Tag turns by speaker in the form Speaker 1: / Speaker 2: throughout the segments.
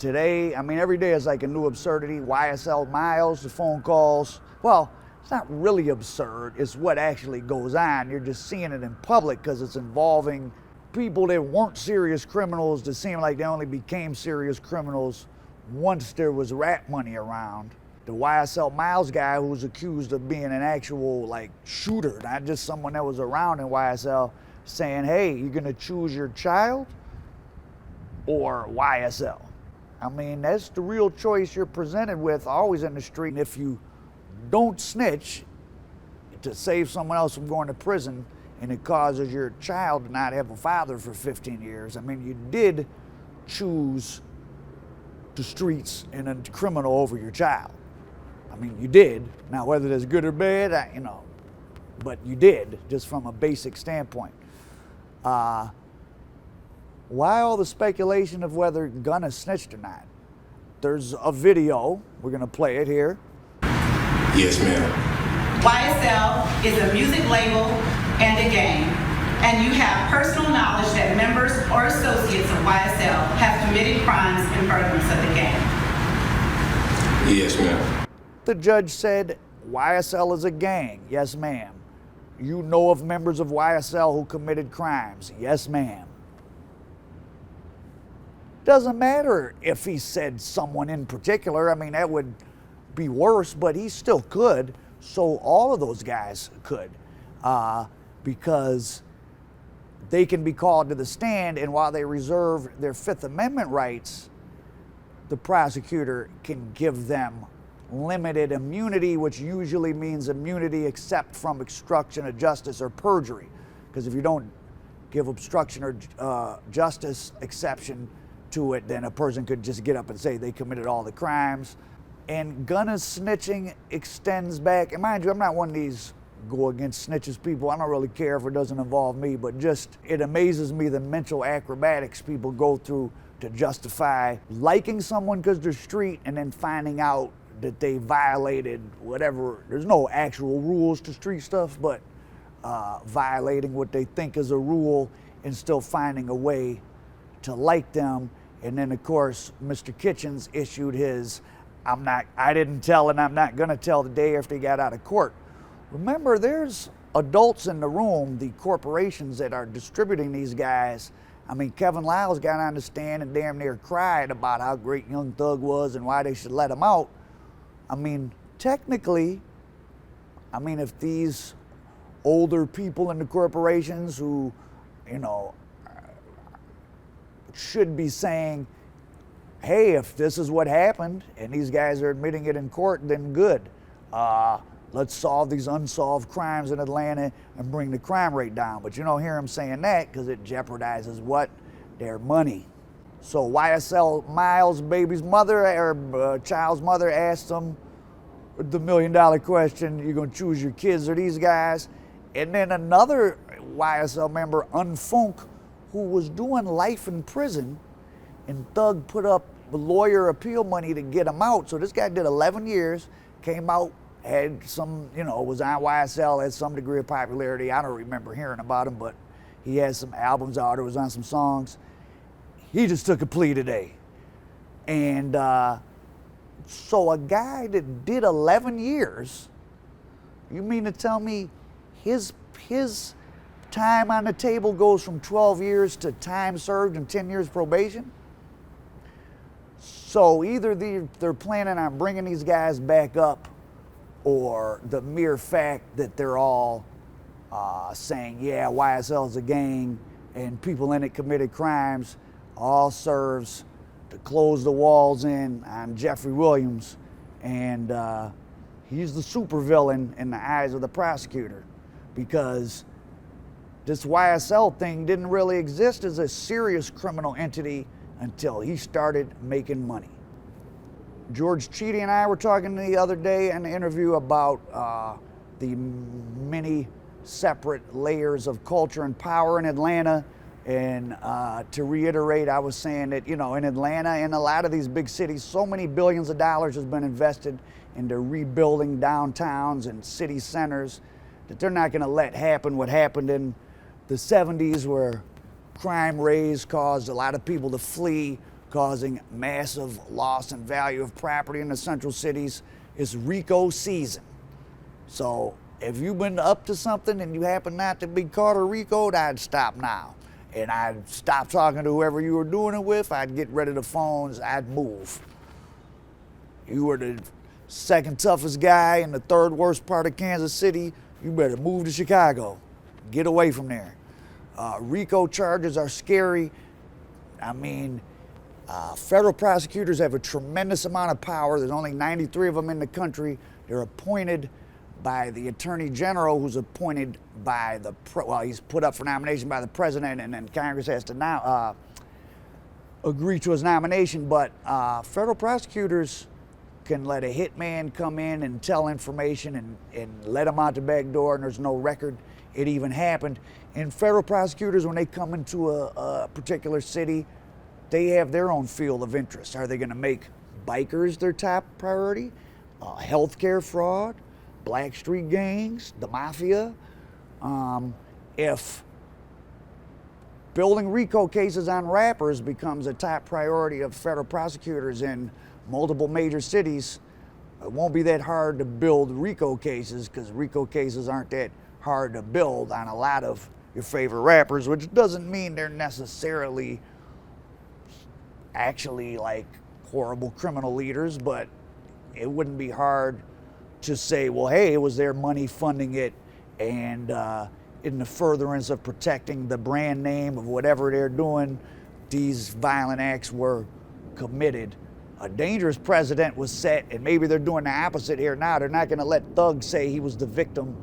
Speaker 1: Today, I mean, every day is like a new absurdity. YSL Miles, the phone calls. Well, it's not really absurd. It's what actually goes on. You're just seeing it in public because it's involving people that weren't serious criminals that seem like they only became serious criminals once there was rat money around. The YSL Miles guy who was accused of being an actual like shooter, not just someone that was around in YSL, saying, hey, you're gonna choose your child or YSL? I mean, that's the real choice you're presented with always in the street. And if you don't snitch to save someone else from going to prison and it causes your child to not have a father for 15 years, I mean, you did choose the streets and a criminal over your child. I mean, you did. Now, whether that's good or bad, but you did, just from a basic standpoint. Why all the speculation of whether Gunna snitched or not? There's a video. We're going to play it here.
Speaker 2: Yes, ma'am.
Speaker 3: YSL is a music label and a gang, and you have personal knowledge that members or associates of YSL have committed crimes in furtherance of the gang.
Speaker 2: Yes, ma'am.
Speaker 1: The judge said, YSL is a gang. Yes, ma'am. You know of members of YSL who committed crimes. Yes, ma'am. Doesn't matter if he said someone in particular. I mean, that would be worse, but he still could. So all of those guys could, because they can be called to the stand, and while they reserve their Fifth Amendment rights, the prosecutor can give them limited immunity, which usually means immunity except from obstruction of justice or perjury. Because if you don't give obstruction or justice exception to it, then a person could just get up and say they committed all the crimes. And Gunna's snitching extends back, and mind you, I'm not one of these go against snitches people. I don't really care if it doesn't involve me, but just it amazes me the mental acrobatics people go through to justify liking someone because they're street and then finding out that they violated whatever. There's no actual rules to street stuff, but violating what they think is a rule and still finding a way to like them. And then, of course, Mr. Kitchens issued his, I didn't tell and I'm not gonna tell the day after he got out of court. Remember, there's adults in the room, the corporations that are distributing these guys. I mean, Kevin Liles got on the stand and damn near cried about how great Young Thug was and why they should let him out. I mean, technically, if these older people in the corporations who, should be saying, hey, if this is what happened and these guys are admitting it in court, then good. Let's solve these unsolved crimes in Atlanta and bring the crime rate down. But you don't hear them saying that because it jeopardizes what? Their money. So YSL Miles' baby's mother, or child's mother, asked him the $1 million question, you gonna choose your kids or these guys? And then another YSL member, Unfunk, who was doing life in prison, and Thug put up the lawyer appeal money to get him out. So this guy did 11 years, came out, had some, was on YSL, had some degree of popularity. I don't remember hearing about him, but he had some albums out, or was on some songs. He just took a plea today. And so a guy that did 11 years, you mean to tell me his time on the table goes from 12 years to time served and 10 years probation? So either they're planning on bringing these guys back up, or the mere fact that they're all saying, yeah, YSL is a gang and people in it committed crimes, all serves to close the walls in on Jeffrey Williams. And he's the supervillain in the eyes of the prosecutor, because this YSL thing didn't really exist as a serious criminal entity until he started making money. George Cheedy and I were talking the other day in an interview about the many separate layers of culture and power in Atlanta. And to reiterate, I was saying that, in Atlanta and a lot of these big cities, so many billions of dollars has been invested into rebuilding downtowns and city centers that they're not going to let happen what happened in the 70s, where crime raised caused a lot of people to flee causing massive loss in value of property in the central cities. It's RICO season. So if you've been up to something and you happen not to be caught or RICO'd, I'd stop now. And I'd stop talking to whoever you were doing it with. I'd get rid of the phones. I'd move. You were the second toughest guy in the third worst part of Kansas City. You better move to Chicago. Get away from there. RICO charges are scary. I mean, federal prosecutors have a tremendous amount of power. There's only 93 of them in the country. They're appointed by the Attorney General, who's appointed by he's put up for nomination by the President, and then Congress has to now agree to his nomination. But federal prosecutors can let a hitman come in and tell information and let him out the back door, and there's no record it even happened. And federal prosecutors, when they come into a particular city, they have their own field of interest. Are they going to make bikers their top priority? Healthcare fraud? Black street gangs? The mafia? If building RICO cases on rappers becomes a top priority of federal prosecutors in multiple major cities, it won't be that hard to build RICO cases, because RICO cases aren't that hard to build on a lot of your favorite rappers, which doesn't mean they're necessarily actually like horrible criminal leaders, but it wouldn't be hard to say, well, hey, it was their money funding it, and in the furtherance of protecting the brand name of whatever they're doing, these violent acts were committed. A dangerous precedent was set, and maybe they're doing the opposite here now. They're not going to let Thug say he was the victim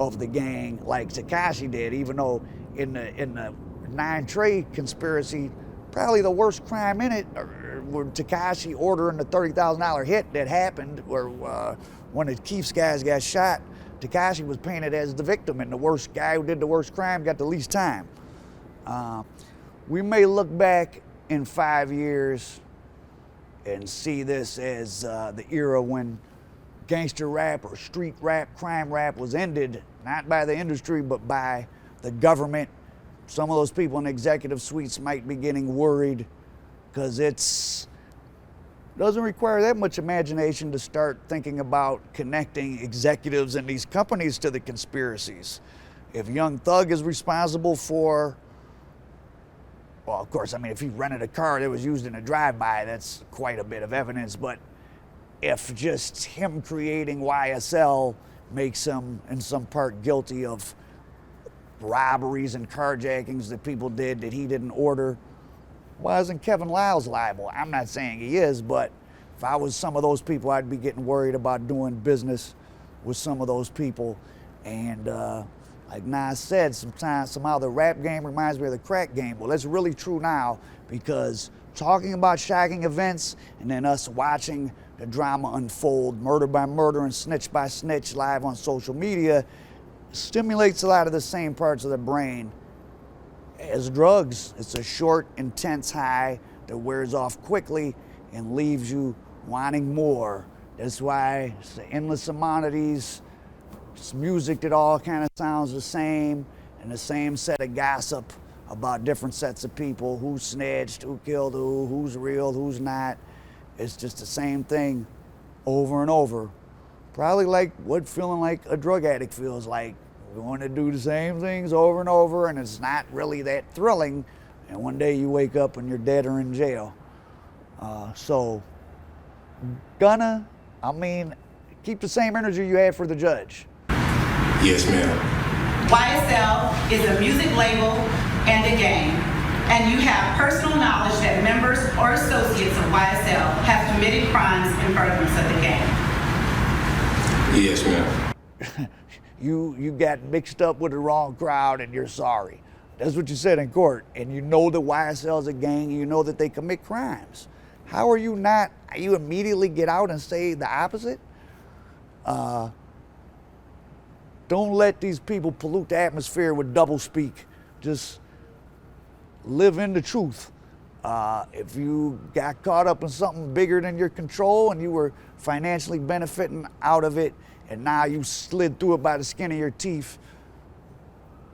Speaker 1: of the gang like Tekashi did, even though in the 9 Trey conspiracy, probably the worst crime in it were Tekashi ordering the $30,000 hit that happened, where one of Keef's guys got shot. Tekashi was painted as the victim, and the worst guy who did the worst crime got the least time. We may look back in 5 years and see this as the era when gangster rap or street rap, crime rap was ended, not by the industry, but by the government. Some of those people in executive suites might be getting worried, because it doesn't require that much imagination to start thinking about connecting executives in these companies to the conspiracies. If Young Thug is responsible for, well, of course, I mean, if he rented a car that was used in a drive-by, that's quite a bit of evidence. But if just him creating YSL makes him in some part guilty of robberies and carjackings that people did that he didn't order, why isn't Kevin Lyles liable? I'm not saying he is, but if I was some of those people, I'd be getting worried about doing business with some of those people. And like Nas said, somehow the rap game reminds me of the crack game. Well, that's really true now, because talking about shocking events and then us watching the drama unfold, murder by murder and snitch by snitch live on social media, stimulates a lot of the same parts of the brain as drugs. It's a short, intense high that wears off quickly and leaves you wanting more. That's why it's the endless amount of these music that all kind of sounds the same, and the same set of gossip about different sets of people, who snitched, who killed who, who's real, who's not. It's just the same thing over and over. Probably like what feeling like a drug addict feels like. We want to do the same things over and over, and it's not really that thrilling. And one day you wake up and you're dead or in jail. Keep the same energy you had for the judge.
Speaker 2: Yes, ma'am.
Speaker 3: YSL is a music label and a game, and you have personal knowledge that members or associates of YSL have committed crimes in furtherance of the game.
Speaker 2: Yes, ma'am.
Speaker 1: You got mixed up with the wrong crowd and you're sorry. That's what you said in court. And you know that YSL is a gang, you know that they commit crimes. How are you not, you immediately get out and say the opposite? Don't let these people pollute the atmosphere with doublespeak. Just live in the truth. If you got caught up in something bigger than your control and you were financially benefiting out of it, and now you slid through it by the skin of your teeth,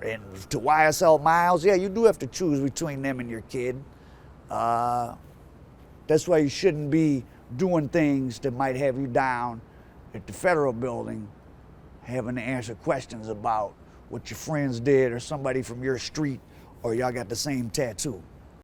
Speaker 1: and to YSL Miles, yeah, you do have to choose between them and your kid. That's why you shouldn't be doing things that might have you down at the federal building, having to answer questions about what your friends did or somebody from your street, or y'all got the same tattoo.